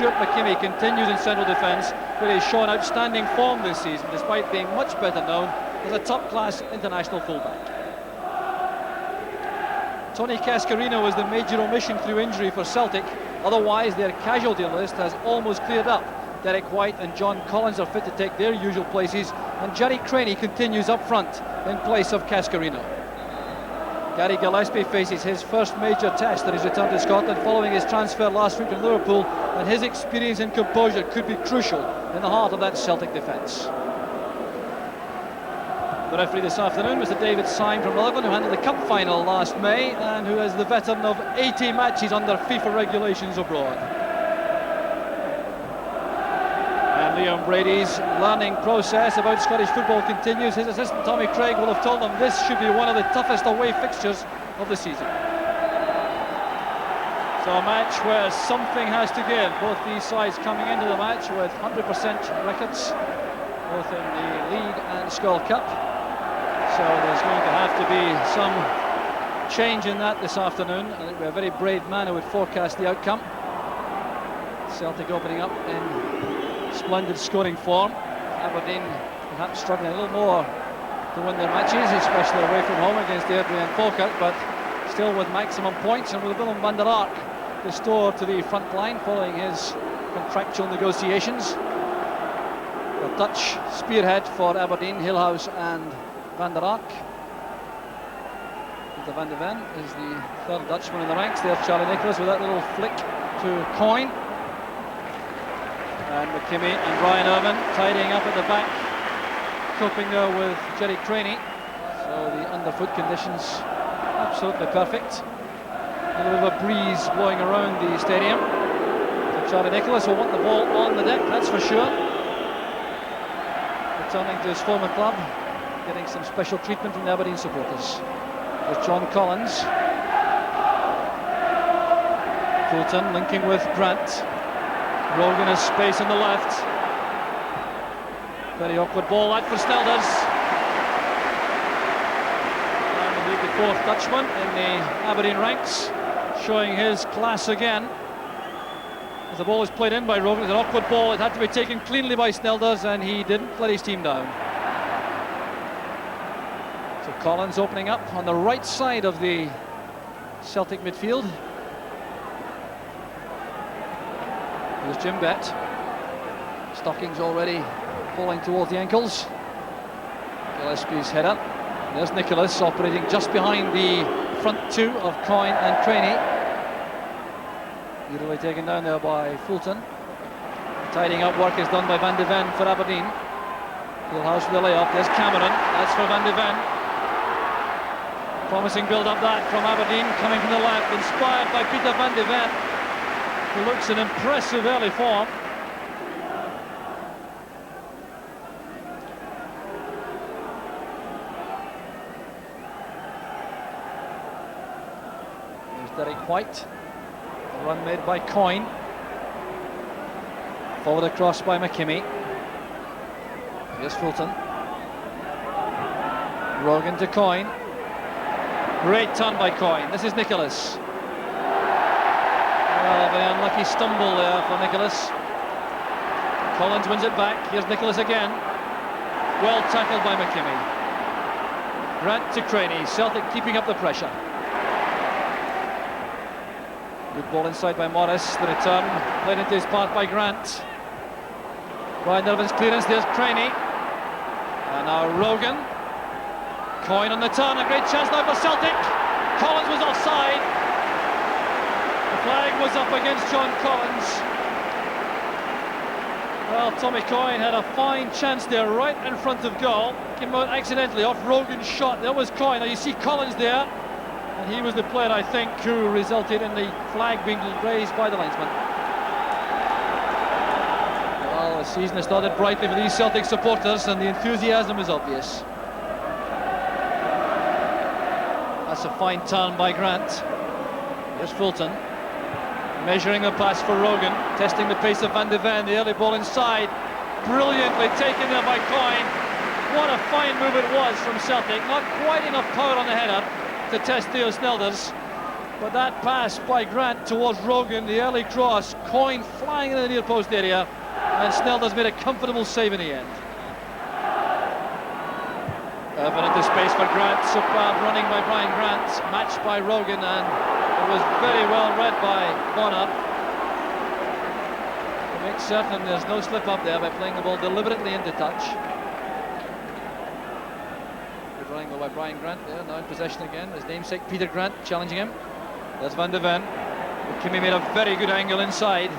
Stuart McKimmie continues in central defence, where he's shown outstanding form this season, despite being much better known as a top-class international fullback. Tony Cascarino was the major omission through injury for Celtic. Otherwise, their casualty list has almost cleared up. Derek White and John Collins are fit to take their usual places, and Jerry Craney continues up front in place of Cascarino. Gary Gillespie faces his first major test at his return to Scotland following his transfer last week from Liverpool, and his experience and composure could be crucial in the heart of that Celtic defence. The referee this afternoon was David Syme from Rutherglen, who handled the cup final last May and who is the veteran of 80 matches under FIFA regulations abroad. And Liam Brady's learning process about Scottish football continues. His assistant Tommy Craig will have told him this should be one of the toughest away fixtures of the season. So a match where something has to give. Both these sides coming into the match with 100% records, both in the League and Skull Cup. So there's going to have to be some change in that this afternoon. I think we're a very brave man who would forecast the outcome. Celtic opening up in splendid scoring form. Aberdeen perhaps struggling a little more to win their matches, especially away from home against Airdrie and Falkirk, but still with maximum points, and with Willem van der Ark restored to the front line following his contractual negotiations. A Dutch spearhead for Aberdeen, Gillhaus and Van der Ark. Peter van de Ven is the third Dutchman in the ranks. There's Charlie Nicholas with that little flick to Coyne. And McKimmie and Brian Irvin tidying up at the back, coping there with Jerry Craney. So the underfoot conditions absolutely perfect. A little bit of a breeze blowing around the stadium. So Charlie Nicholas will want the ball on the deck, that's for sure. Returning to his former club, getting some special treatment from the Aberdeen supporters. There's John Collins. Fulton linking with Grant. Rogan has space on the left. Very awkward ball out for Snelders. And indeed the fourth Dutchman in the Aberdeen ranks, showing his class again. As the ball was played in by Rogan, it's an awkward ball. It had to be taken cleanly by Snelders, and he didn't let his team down. So Collins opening up on the right side of the Celtic midfield. There's Jim Bett. Stockings already falling towards the ankles. Gillespie's header. There's Nicholas operating just behind the front two of Coyne and Craney. Easily taken down there by Fulton. Tidying up work is done by Van de Ven for Aberdeen. Gillhaus with the layup. There's Cameron. That's for Van de Ven. Promising build-up that from Aberdeen, coming from the left, inspired by Peter Van de Ven, who looks in impressive early form. There's Derek White. A run made by Coyne. Followed across by McKimmie. Here's Fulton. Rogan to Coyne. Great turn by Coyne. This is Nicholas. Well, a very unlucky stumble there for Nicholas. Collins wins it back. Here's Nicholas again. Well tackled by McKimmie. Grant to Craney. Celtic keeping up the pressure. Good ball inside by Morris. The return played into his path by Grant. Brian Irvin's clearance. There's Craney. And now Rogan. Coyne on the turn. A great chance now for Celtic. Collins was offside. The flag was up against John Collins. Well, Tommy Coyne had a fine chance there right in front of goal. Came out accidentally off Rogan's shot. There was Coyne. Now you see Collins there. And he was the player, I think, who resulted in the flag being raised by the linesman. Well, the season has started brightly for these Celtic supporters, and the enthusiasm is obvious. That's a fine turn by Grant. Here's Fulton. Measuring the pass for Rogan, testing the pace of Van de Ven. The early ball inside, brilliantly taken there by Coyne. What a fine move it was from Celtic. Not quite enough power on the header to test Theo Snelders, But that pass by Grant towards Rogan, the early cross, coin flying into the near post area, and Snelders made a comfortable save in the end. Irvin into space for Grant, superb running by Brian Grant, matched by Rogan, and it was very well read by Bonner. To make certain there's no slip up there by playing the ball deliberately into touch. Good running by Brian Grant there, now in possession again. His namesake Peter Grant challenging him. There's Van de Ven. Kimmy made a very good angle inside.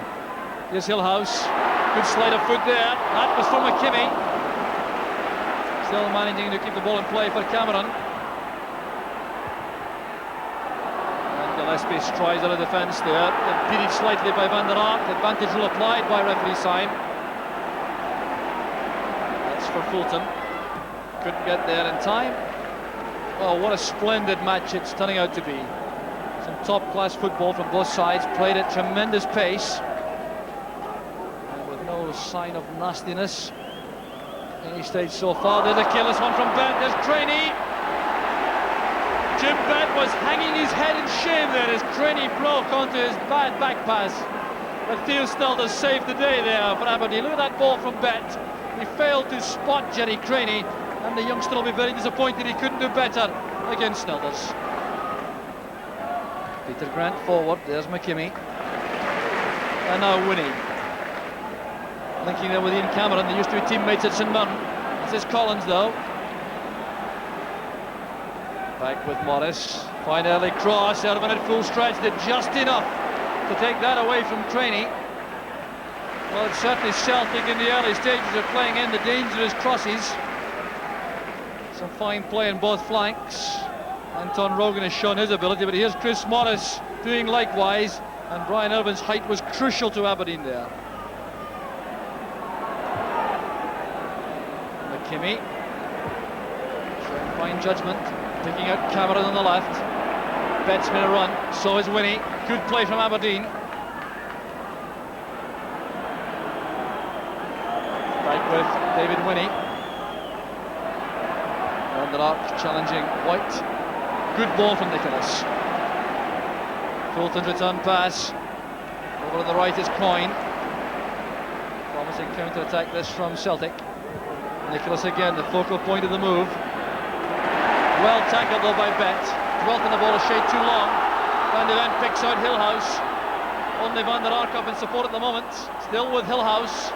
Here's Gillhaus. Good slide of foot there. That was from McKimmie. Still managing to keep the ball in play for Cameron. And Gillespie strides out of defence there. Impeded slightly by Van der Ark. Advantage rule applied by referee sign. That's for Fulton. Couldn't get there in time. Oh, what a splendid match it's turning out to be. Some top-class football from both sides, played at tremendous pace. And with no sign of nastiness any stage so far. There's a careless one from Bent. There's Craney. Jim Bent was hanging his head in shame there as Craney broke onto his bad back pass. But Theo Snelders saved the day there for Aberdeen. Look at that ball from Bent. He failed to spot Jerry Craney, and the youngster will be very disappointed he couldn't do better against Snelders. Peter Grant forward. There's McKimmie. And now Winnie. Linking there with Ian Cameron. They used to be teammates at St Mirren. This is Collins though. Back with Morris. Fine early cross. Irvin at full stretch. Did just enough to take that away from Craney. Well, it's certainly Celtic in the early stages of playing in the dangerous crosses. Some fine play in both flanks. Anton Rogan has shown his ability, but here's Chris Morris doing likewise, and Brian Irvin's height was crucial to Aberdeen there. McKimmie showing fine judgment, picking out Cameron on the left. Betts made a run, so is Winnie. Good play from Aberdeen. Back with David Winnie. Van der Ark challenging White. Good ball from Nicholas. Fulton's return pass. Over to the right is Coyne. Promising counter-attack this from Celtic. Nicholas again, the focal point of the move. Well tackled though by Bett. Dwelt on the ball a shade too long. Van de Ven picks out Gillhaus. Only Van der Ark up in support at the moment. Still with Gillhaus.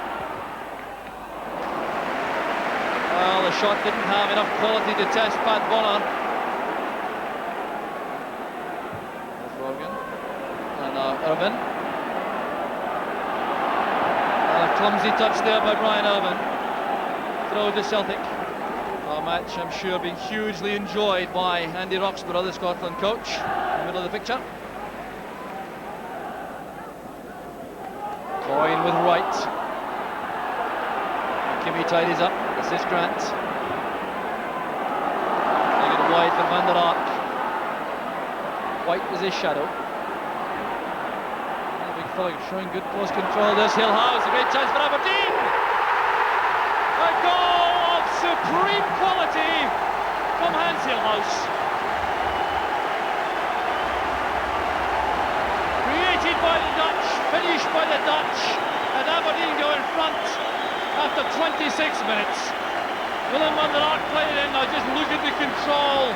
Well, the shot didn't have enough quality to test Pat Bonner. Irvin. And a clumsy touch there by Brian Irvin. Throw to Celtic. A match I'm sure being hugely enjoyed by Andy Roxburgh, the Scotland coach, in the middle of the picture. Coyne with Wright. Kimmy tidies up. This is Grant. Taking it wide for Van der Ark. White is his shadow. Showing good close control. There's Gillhaus, a great chance for Aberdeen. A goal of supreme quality from Hans Gillhaus. Created by the Dutch, finished by the Dutch, and Aberdeen go in front after 26 minutes. Willem van der Ark played it in. Now just look at the control.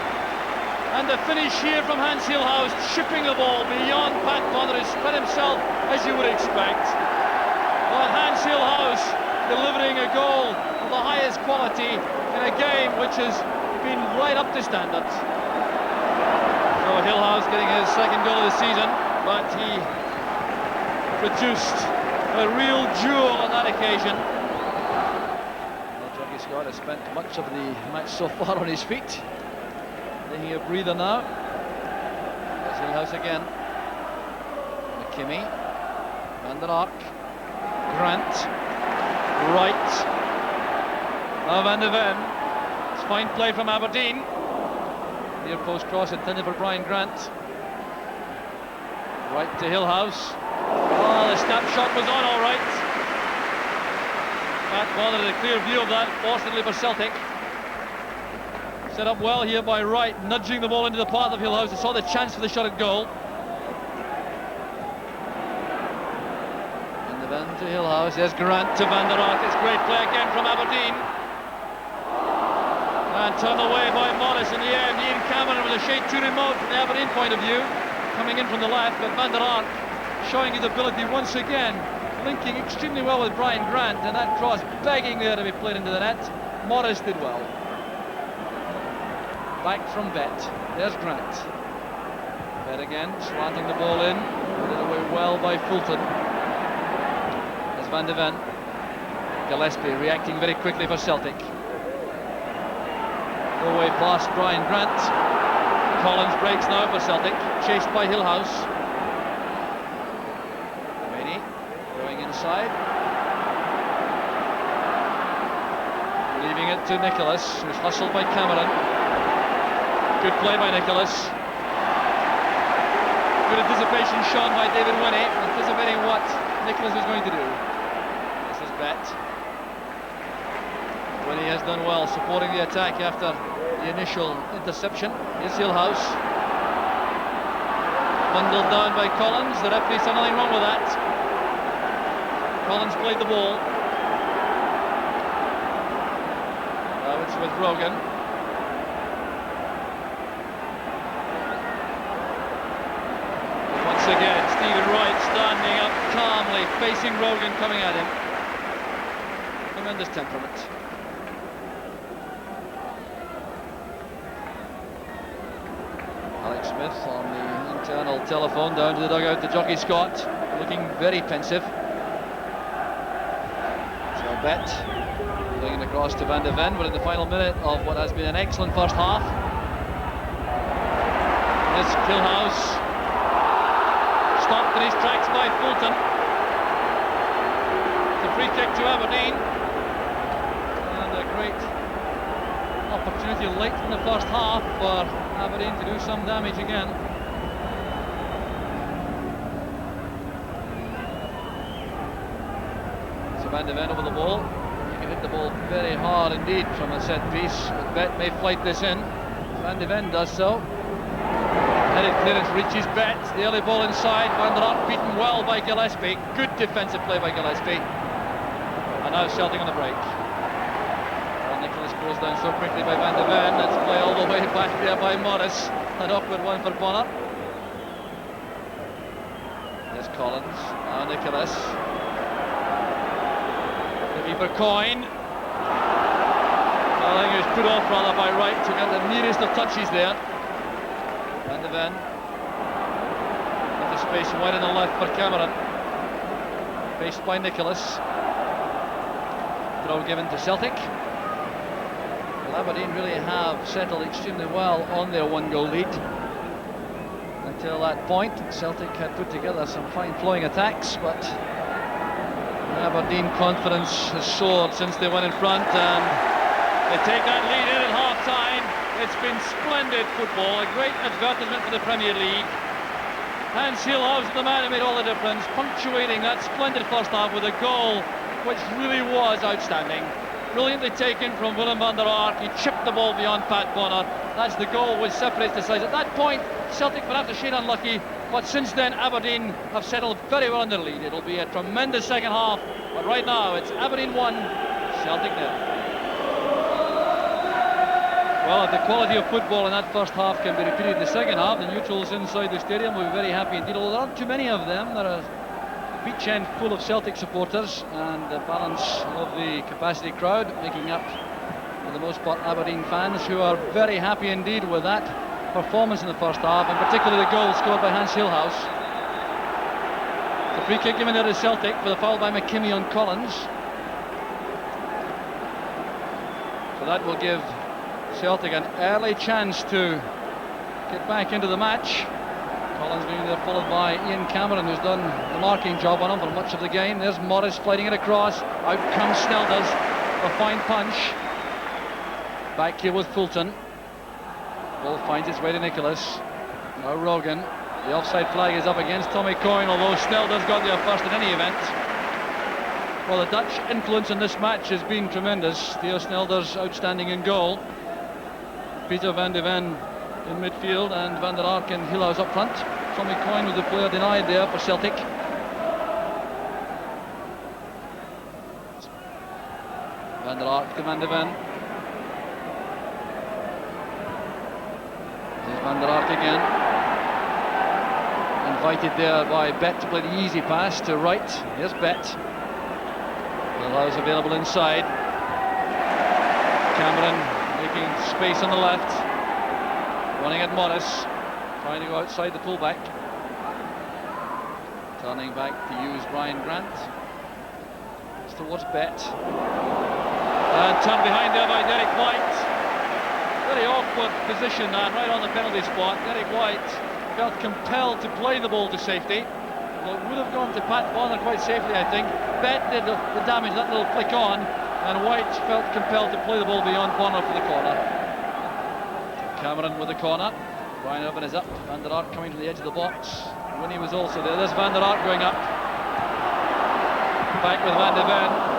And the finish here from Hans Gillhaus, chipping the ball beyond Pat Bonner, who spread himself as you would expect. But Hans Gillhaus delivering a goal of the highest quality in a game which has been right up to standards. So Gillhaus getting his second goal of the season, but he produced a real jewel on that occasion. Well, Jockey Scott has spent much of the match so far on his feet. Taking a breather now. There's Gillhaus again. McKimmie. Van der Ark. Grant. Wright. Now Van de Ven. It's fine play from Aberdeen. Near post cross intended for Brian Grant. Right to Gillhaus. Oh, the snapshot was on all right. Pat Bonner had a clear view of that, fortunately for Celtic. Set up well here by Wright, nudging the ball into the path of Gillhaus. He saw the chance for the shot at goal. to Gillhaus. There's Grant to Van der Ark. It's great play again from Aberdeen. And turned away by Morris in the end. Ian Cameron with a shade too remote from the Aberdeen point of view. Coming in from the left, but Van der Ark showing his ability once again. Linking extremely well with Brian Grant, and that cross begging there to be played into the net. Morris did well. Back from Bet. There's Grant. Bet again, slanting the ball in. Put it away well by Fulton. There's Van de Ven. Gillespie reacting very quickly for Celtic. Away past Brian Grant. Collins breaks now for Celtic. Chased by Gillhaus. Brady going inside. Leaving it to Nicholas, who's hustled by Cameron. Good play by Nicholas. Good anticipation shown by David Winnie, anticipating what Nicholas was going to do. This is Bet. Winnie has done well supporting the attack after the initial interception. Here's Gillhaus. Bundled down by Collins. The referee said nothing wrong with that. Collins played the ball. Now it's with Rogan. Once again, Stephen Wright standing up calmly, facing Rogan coming at him. Tremendous temperament. Alex Smith on the internal telephone down to the dugout to Jockey Scott, looking very pensive. So Bet playing it across to Van de Ven. We're in the final minute of what has been an excellent first half. This Gillhaus stopped in his tracks by Fulton. The free kick to Aberdeen, and a great opportunity late in the first half for Aberdeen to do some damage again. So Van de Ven over the ball. He can hit the ball very hard indeed from a set piece, but Bet may flight this in. Van de Ven does so. Headed clearance reaches Bet. The early ball inside. Van der Ark beaten well by Gillespie. Good defensive play by Gillespie. And now Celtic on the break. Nicholas goes down so quickly by Van de Ven. Let's play all the way back there by Morris. An awkward one for Bonner. There's Collins. Now Nicholas. Looking for Coyne. I think he was put off rather by Wright to get the nearest of touches there. Van de Ven. Into space wide on the left for Cameron. Faced by Nicholas. Throw given to Celtic. Aberdeen really have settled extremely well on their one-goal lead. Until that point, Celtic had put together some fine flowing attacks, but Aberdeen confidence has soared since they went in front, and they take that lead in at half-time. It's been splendid football, a great advertisement for the Premier League. Hans Gillhaus, the man who made all the difference, punctuating that splendid first half with a goal which really was outstanding. Brilliantly taken from Willem van der Ark. He chipped the ball beyond Pat Bonner. That's the goal which separates the sides. At that point, Celtic were after shade unlucky, but since then Aberdeen have settled very well in their lead. It'll be a tremendous second half, but right now it's Aberdeen 1, Celtic 0. Well, if the quality of football in that first half can be repeated in the second half, the neutrals inside the stadium will be very happy indeed. Although there aren't too many of them. There are beach end full of Celtic supporters, and the balance of the capacity crowd making up for the most part Aberdeen fans, who are very happy indeed with that performance in the first half, and particularly the goal scored by Hans Gillhaus. The free kick given there to Celtic for the foul by McKimmie on Collins. So that will give Celtic an early chance to get back into the match. Collins being there, followed by Ian Cameron, who's done the marking job on him for much of the game. There's Morris fighting it across. Out comes Snelders. A fine punch. Back here with Fulton. Ball finds its way to Nicholas. Now Rogan. The offside flag is up against Tommy Coyne, although Snelders got there first in any event. Well, the Dutch influence in this match has been tremendous. Theo Snelders outstanding in goal. Peter Van de Ven in midfield, and Van der Ark and Gillhaus up front. Tommy Coyne was the player denied there for Celtic. Van der Ark to Van de Ven. Here's Van der Ark again. Invited there by Bet to play the easy pass to right. Here's Bet. Gillhaus available inside. Cameron making space on the left. Running at Morris. Trying to go outside the fullback. Turning back to use Brian Grant. It's towards Bet. And turned behind there by Derek White. Very awkward position right on the penalty spot. Derek White felt compelled to play the ball to safety. Well, it would have gone to Pat Bonner quite safely, I think. Bet did the damage, that little flick on, and White felt compelled to play the ball beyond Bonner for the corner. Cameron with the corner. Brian Irvin is up. Van der Ark coming to the edge of the box. Winnie was also there. There's Van der Ark going up. Back with Van de Ven.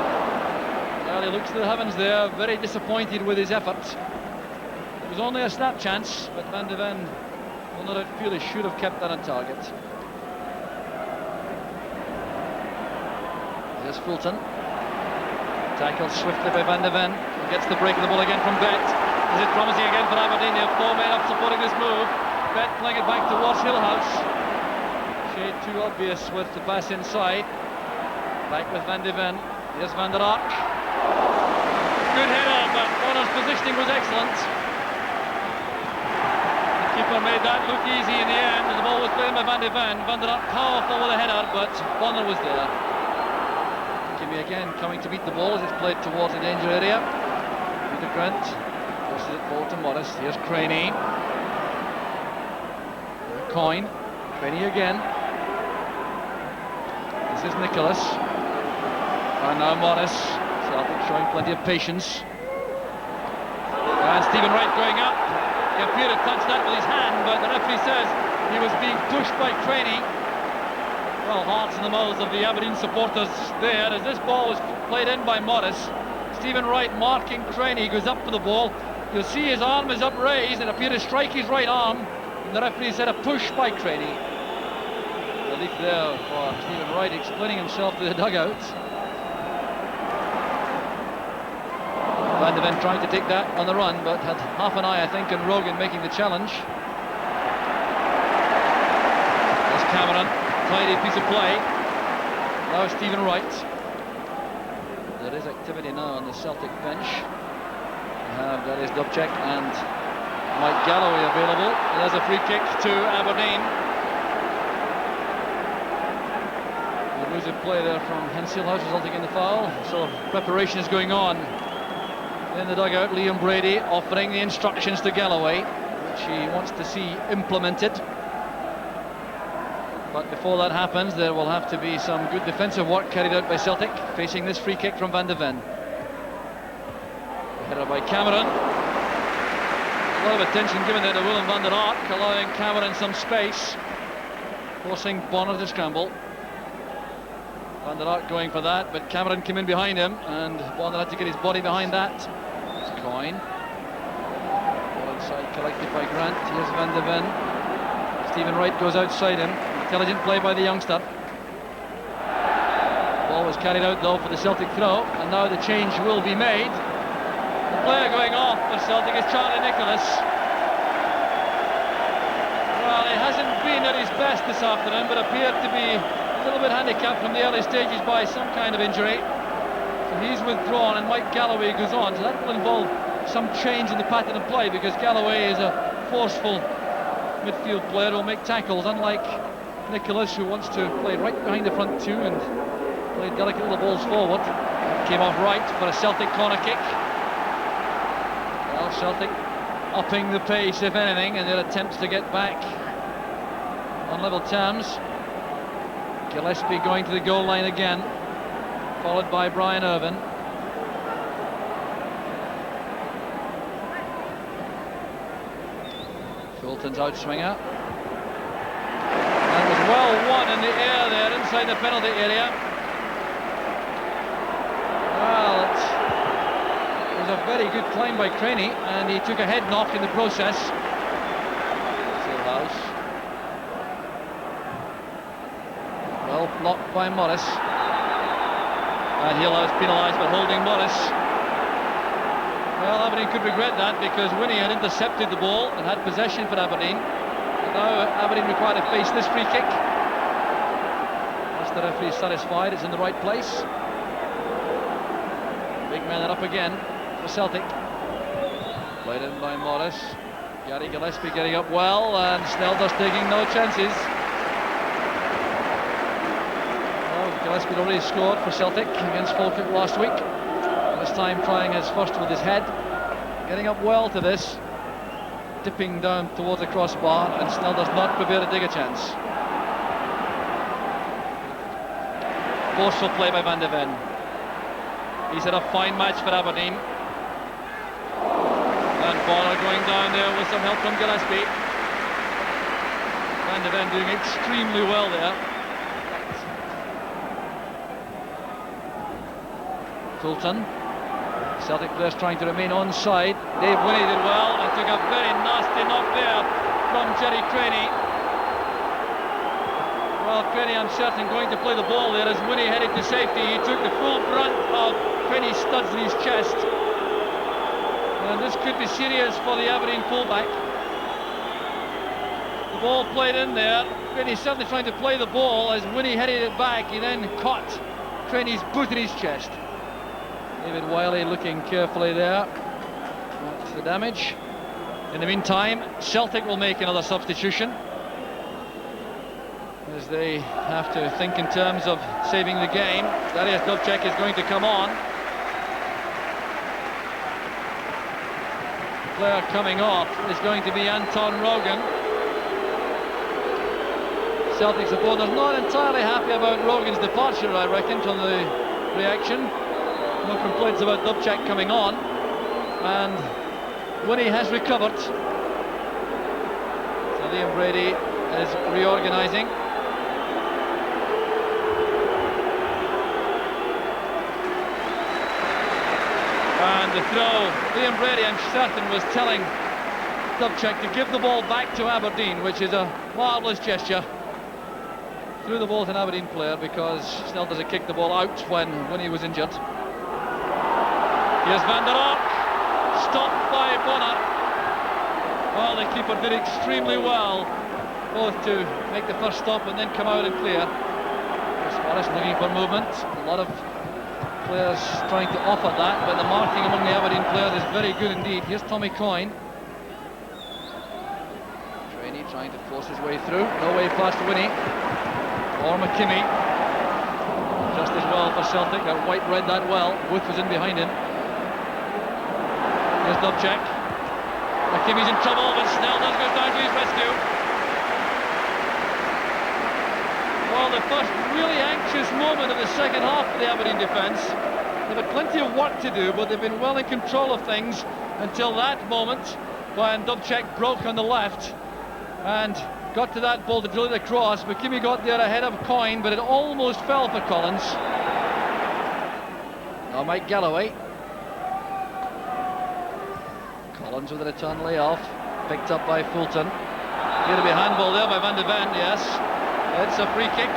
Well, he looks to the heavens there, very disappointed with his effort. It was only a snap chance, but Van de Ven will not feel he should have kept that on target. Here's Fulton. Tackled swiftly by Van de Ven. He gets the break of the ball again from Bet. Is it promising again for Aberdeen? They have 4 men up supporting this move. Bet playing it back towards Gillhaus. Shade too obvious with the pass inside. Back with Van de Ven. Here's Van der Ark. Good header, but Bonner's positioning was excellent. The keeper made that look easy in the end. The ball was played by Van de Ven. Van der Ark powerful with a header, but Bonner was there. Kimmy again coming to beat the ball as it's played towards the danger area. Peter Grant pushes it forward to Morris. Here's Craney. Coyne. Craney again. This is Nicholas. And now Morris. Celtic showing plenty of patience. And Stephen Wright going up. He appeared to touch that with his hand, but the referee says he was being pushed by Craney. Well, hearts in the mouths of the Aberdeen supporters there as this ball was played in by Morris. Stephen Wright marking Craney, goes up for the ball. You'll see his arm is upraised and appeared to strike his right arm. And the referee said a push by Craney. Relief there for Stephen Wright explaining himself to the dugout. Van de Ven trying to take that on the run, but had half an eye, I think, on Rogan making the challenge. There's Cameron, tidy piece of play. Now Stephen Wright. There is activity now on the Celtic bench. That is Dubček and Mike Galloway available. There's a free kick to Aberdeen. Elusive play there from Gillhaus resulting in the foul. So preparation is going on in the dugout. Liam Brady offering the instructions to Galloway, which he wants to see implemented. But before that happens, there will have to be some good defensive work carried out by Celtic, facing this free kick from Van de Ven. Header by Cameron. A lot of attention given there to Willem van der Ark, allowing Cameron some space, forcing Bonner to scramble. Van der Ark going for that, but Cameron came in behind him, and Bonner had to get his body behind that. It's Coyne. Ball inside collected by Grant. Here's Van de Ven. Stephen Wright goes outside him. Intelligent play by the youngster. Ball was carried out though for the Celtic throw, and now the change will be made. The player going off for Celtic is Charlie Nicholas. Well, he hasn't been at his best this afternoon, but appeared to be a little bit handicapped from the early stages by some kind of injury. So he's withdrawn, and Mike Galloway goes on. So that will involve some change in the pattern of play, because Galloway is a forceful midfield player who will make tackles, unlike Nicholas, who wants to play right behind the front two and play delicate little balls forward. Came off right for a Celtic corner kick. Well, Celtic upping the pace, if anything, in their attempts to get back on level terms. Gillespie going to the goal line again, followed by Brian Irvin. Fulton's outswinger. And it was well won in the air there inside the penalty area. Well, it was a very good climb by Craney, and he took a head knock in the process. Gillhaus. Well blocked by Morris. And Gillhaus penalised for holding Morris. Well, Aberdeen could regret that, because Winnie had intercepted the ball and had possession for Aberdeen. And now Aberdeen require to face this free kick. Once the referee is satisfied it's in the right place. Big men are up again for Celtic. Played in by Morris. Gary Gillespie getting up well, and Snelders taking no chances. Well, Gillespie already scored for Celtic against Falkirk last week. This time trying his first with his head. Getting up well to this. Dipping down towards the crossbar, and Snelders not prepared to take a chance. Forceful play by Van de Ven. He's had a fine match for Aberdeen. And Bonner going down there with some help from Gillespie. Van de Ven doing extremely well there. Fulton. Celtic players trying to remain onside. Dave Winnie did well and took a very nasty knock there from Jerry Craney. Well, Craney, I'm certain, going to play the ball there as Winnie headed to safety. He took the full brunt of Craney's studs in his chest. And this could be serious for the Aberdeen fullback. The ball played in there. Craney certainly trying to play the ball. As Winnie headed it back, he then caught Craney's boot in his chest. David Wiley looking carefully there. That's the damage. In the meantime, Celtic will make another substitution, as they have to think in terms of saving the game. Darius Dubček is going to come on. The player coming off is going to be Anton Rogan. Celtic supporters not entirely happy about Rogan's departure, I reckon, from the reaction. No complaints about Dubček coming on, and Winnie has recovered. So Liam Brady is reorganising. And the throw, Liam Brady, I'm certain, was telling Dubček to give the ball back to Aberdeen, which is a marvellous gesture. Threw the ball to an Aberdeen player because Snelders had kicked the ball out when Winnie was injured. Here's Van der Ark, stopped by Bonner. Well, the keeper did extremely well, both to make the first stop and then come out and clear. Morris looking for movement. A lot of players trying to offer that, but the marking among the Aberdeen players is very good indeed. Here's Tommy Coyne. Trainee trying to force his way through. No way past Winnie. Or McKimmie. Just as well for Celtic. That White read that well. Wood was in behind him. Here's Dubček. McKimmie's in trouble, but Snelders goes down to his rescue. Well, the first really anxious moment of the second half for the Aberdeen defence. They've had plenty of work to do, but they've been well in control of things until that moment when Dubček broke on the left and got to that ball to drill it across. McKimmie got there ahead of Coyne, but it almost fell for Collins. Now Mike Galloway. Collins with a return layoff, picked up by Fulton. Here to be handball there by Van de Ven, yes. It's a free kick.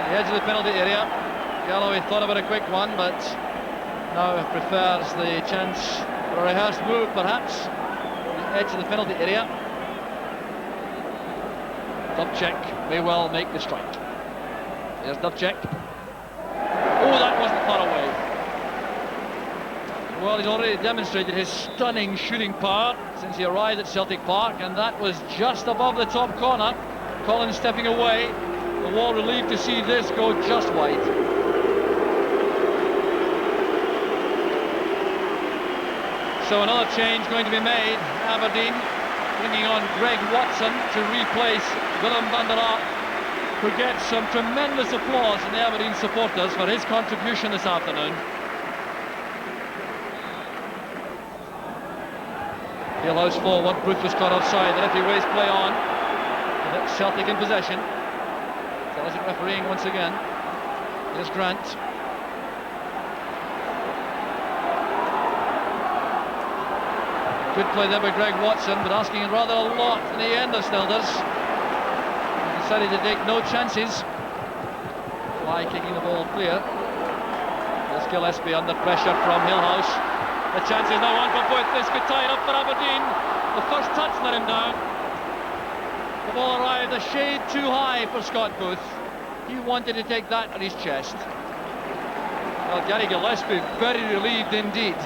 The edge of the penalty area. Galloway thought about a quick one, but now prefers the chance for a rehearsed move, perhaps. The edge of the penalty area. Dubček may well make the strike. There's Dubček. Oh, that wasn't far away. Well, he's already demonstrated his stunning shooting power since he arrived at Celtic Park, and that was just above the top corner. Collins stepping away. The wall relieved to see this go just wide. So another change going to be made. Aberdeen bringing on Greg Watson to replace Willem van der Ark, who gets some tremendous applause from the Aberdeen supporters for his contribution this afternoon. Gillhaus forward, Booth was caught offside. The referee waves play on. Celtic in possession. Celtic refereeing once again. Here's Grant. Good play there by Greg Watson, but asking rather a lot in the end of Snelders. He decided to take no chances. Fly kicking the ball clear. There's Gillespie under pressure from Gillhaus. The chance is now on for Booth. This could tie it up for Aberdeen. The first touch let him down. The ball arrived a shade too high for Scott Booth. He wanted to take that on his chest. Well, Gary Gillespie very relieved indeed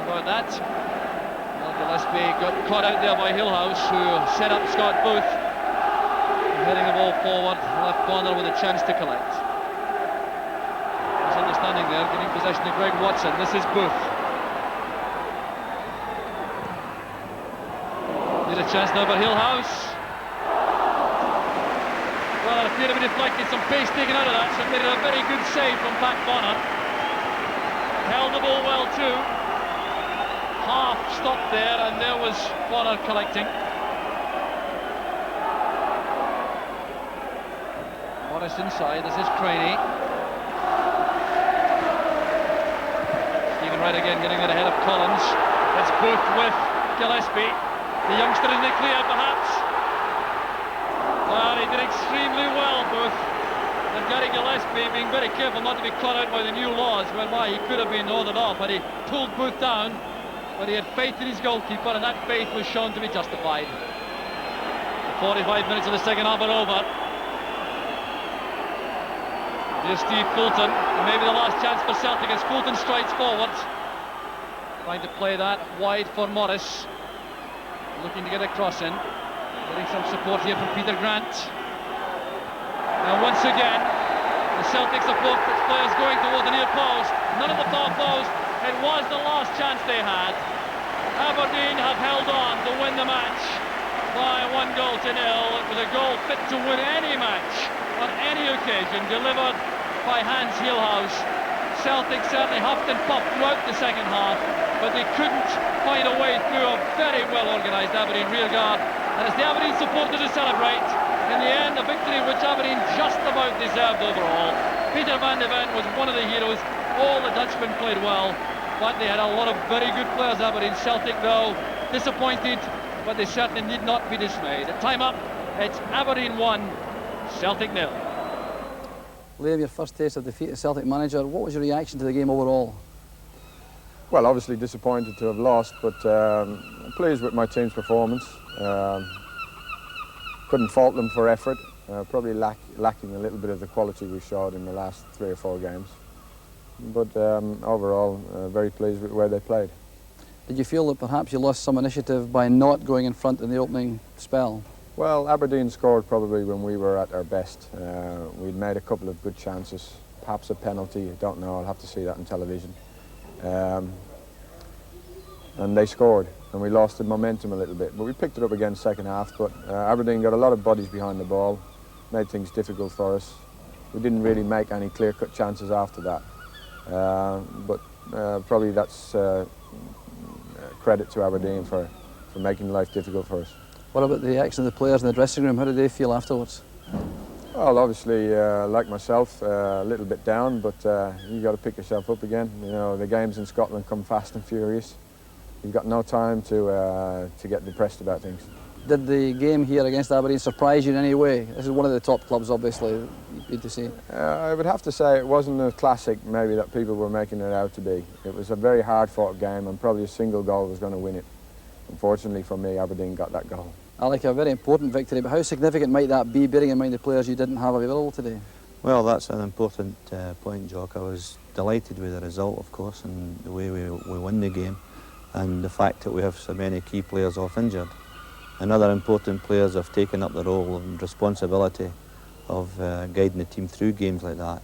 about that. Well, Gillespie got caught out there by Gillhaus, who set up Scott Booth, heading the ball forward, left corner with a chance to collect. Misunderstanding there, getting possession of Greg Watson. This is Booth. Need a chance now for Gillhaus. Well, it appeared to be deflected, some pace taken out of that, so it made it a very good save from Pat Bonner. Held the ball well too. Half stopped there, and there was Bonner collecting. Morris inside, this is Craney. Stephen Wright again getting it ahead of Collins. It's Booth with Gillespie. The youngster in the clear, perhaps. Well, he did extremely well, Booth. And Gary Gillespie being very careful not to be caught out by the new laws, whereby he could have been ordered off had he pulled Booth down. But he had faith in his goalkeeper, and that faith was shown to be justified. The 45 minutes of the second half are over. Here's Steve Fulton, and maybe the last chance for Celtic as Fulton strides forward. Trying to play that wide for Morris. Looking to get a cross in. Getting some support here from Peter Grant. Now once again, the Celtic support players going toward the near post. None of the far post. It was the last chance they had. Aberdeen have held on to win the match by 1-0. It was a goal fit to win any match on any occasion, delivered by Hans Gillhaus. Celtic certainly huffed and puffed throughout the second half, but they couldn't find a way through a very well organised Aberdeen rearguard. And it's the Aberdeen supporters who celebrate. In the end, a victory which Aberdeen just about deserved overall. Peter van de Ven was one of the heroes. All the Dutchmen played well, but they had a lot of very good players, Aberdeen. Celtic, though, disappointed, but they certainly need not be dismayed. At time up, it's Aberdeen 1, Celtic 0. Liam, your first taste of defeat as Celtic manager, what was your reaction to the game overall? Well, obviously disappointed to have lost, but pleased with my team's performance. Couldn't fault them for effort, probably lacking a little bit of the quality we showed in the last 3 or 4 games. But overall, very pleased with where they played. Did you feel that perhaps you lost some initiative by not going in front in the opening spell? Well, Aberdeen scored probably when we were at our best. We'd made a couple of good chances, perhaps a penalty, I don't know, I'll have to see that on television. And they scored, and we lost the momentum a little bit. But we picked it up again second half, but Aberdeen got a lot of bodies behind the ball, made things difficult for us. We didn't really make any clear-cut chances after that. But probably that's credit to Aberdeen for making life difficult for us. What about the reaction of the players in the dressing room? How did they feel afterwards? Well, obviously, like myself, a little bit down, but you got to pick yourself up again. You know, the games in Scotland come fast and furious. You've got no time to get depressed about things. Did the game here against Aberdeen surprise you in any way? This is one of the top clubs, obviously, good to see. I would have to say it wasn't a classic, maybe, that people were making it out to be. It was a very hard-fought game, and probably a single goal was going to win it. Unfortunately for me, Aberdeen got that goal. Alec, a very important victory, but how significant might that be, bearing in mind the players you didn't have available today? Well, that's an important point, Jock. I was delighted with the result, of course, and the way we won the game, and the fact that we have so many key players off injured. And other important players have taken up the role and responsibility of guiding the team through games like that.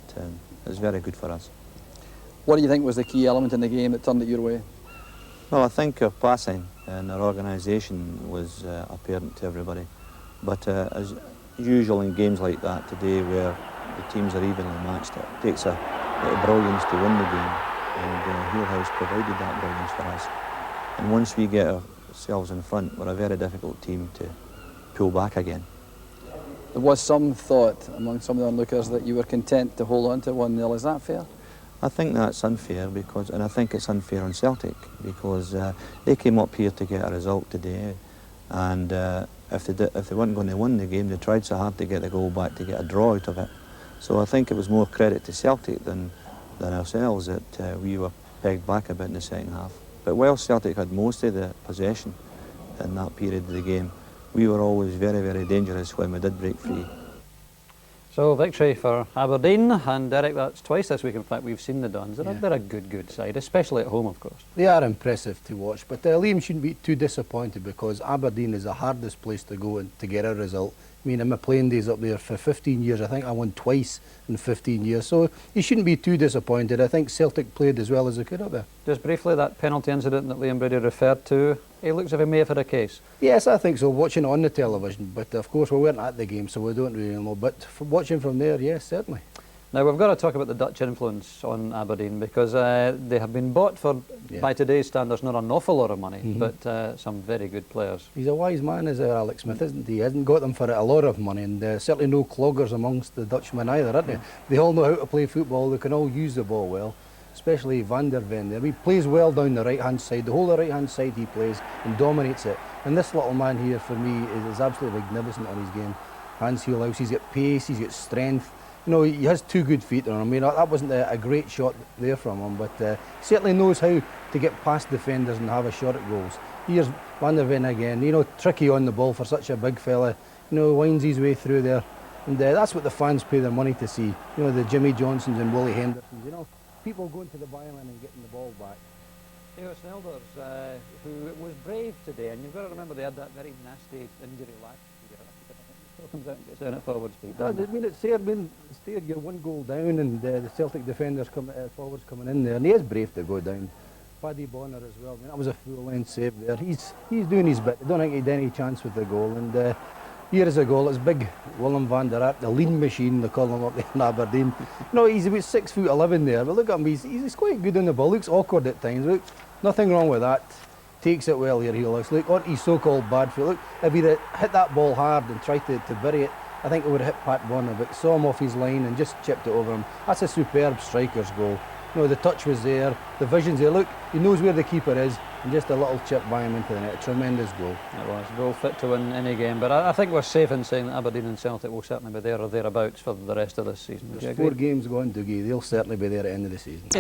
It's very good for us. What do you think was the key element in the game that turned it your way? Well, I think our passing and our organisation was apparent to everybody. But as usual in games like that today, where the teams are evenly matched, it takes a bit of brilliance to win the game, and Gillhaus provided that brilliance for us. And once we get ourselves in front, we're a very difficult team to pull back again. There was some thought among some of the onlookers that you were content to hold on to 1-0. Is that fair? I think that's unfair, and I think it's unfair on Celtic, because they came up here to get a result today, and if they weren't going to win the game, they tried so hard to get the goal back, to get a draw out of it. So I think it was more credit to Celtic than ourselves that we were pegged back a bit in the second half. But while Celtic had most of the possession in that period of the game, we were always very, very dangerous when we did break free. So victory for Aberdeen, and Derek, that's twice this week in fact we've seen the Dons. They're a good side, especially at home of course. They are impressive to watch, but Liam shouldn't be too disappointed because Aberdeen is the hardest place to go and to get a result. I mean, in my playing days up there for 15 years, I think I won twice in 15 years, so you shouldn't be too disappointed. I think Celtic played as well as they could up there. Just briefly, that penalty incident that Liam Brady referred to, he looks as if he may have had a case. Yes, I think so, watching it on the television, but of course we weren't at the game, so we don't really know, but from watching from there, yes, certainly. Now we've got to talk about the Dutch influence on Aberdeen because they have been bought for, by today's standards, not an awful lot of money, but some very good players. He's a wise man, is Alex Smith, isn't he? He hasn't got them for a lot of money, and certainly no cloggers amongst the Dutchmen either, aren't they? They all know how to play football, they can all use the ball well, especially Van der Ven there. He plays well down the right-hand side, the whole of the right-hand side he plays and dominates it. And this little man here, for me, is absolutely magnificent on his game. Hans Gillhaus, he's got pace, he's got strength. You know, he has two good feet on him. I mean, that wasn't a great shot there from him, but certainly knows how to get past defenders and have a shot at goals. Here's Van der Ven again, you know, tricky on the ball for such a big fella. You know, winds his way through there. And that's what the fans pay their money to see. You know, the Jimmy Johnsons and Willie Hendersons, you know, people going to the byline and getting the ball back. Theo Snelders, who was brave today, and you've got to remember they had that very nasty injury last year. Still comes out and gets down at forward speed. I mean, it's there, you're one goal down, and the Celtic defenders forwards coming in there, and he is brave to go down. Paddy Bonner as well. I mean, that was a full-length save there. He's doing his bit. I don't think he had any chance with the goal, and here is a goal. It's big Willem van der Aert, the lean machine, they call him up there in Aberdeen. No, he's about 6'11" there, but look at him, he's quite good on the ball. Looks awkward at times. Look, nothing wrong with that. Takes it well here, he looks. Look, on his so-called bad foot. Look, if he'd hit that ball hard and tried to bury it, I think it would have hit Pat Bonner, but saw him off his line and just chipped it over him. That's a superb striker's goal. You know, the touch was there, the vision's there. Look, he knows where the keeper is, and just a little chip by him into the net. A tremendous goal. It was. Goal fit to win any game, but I think we're safe in saying that Aberdeen and Celtic will certainly be there or thereabouts for the rest of this season. There's 4 games going, Dougie. They'll certainly be there at the end of the season.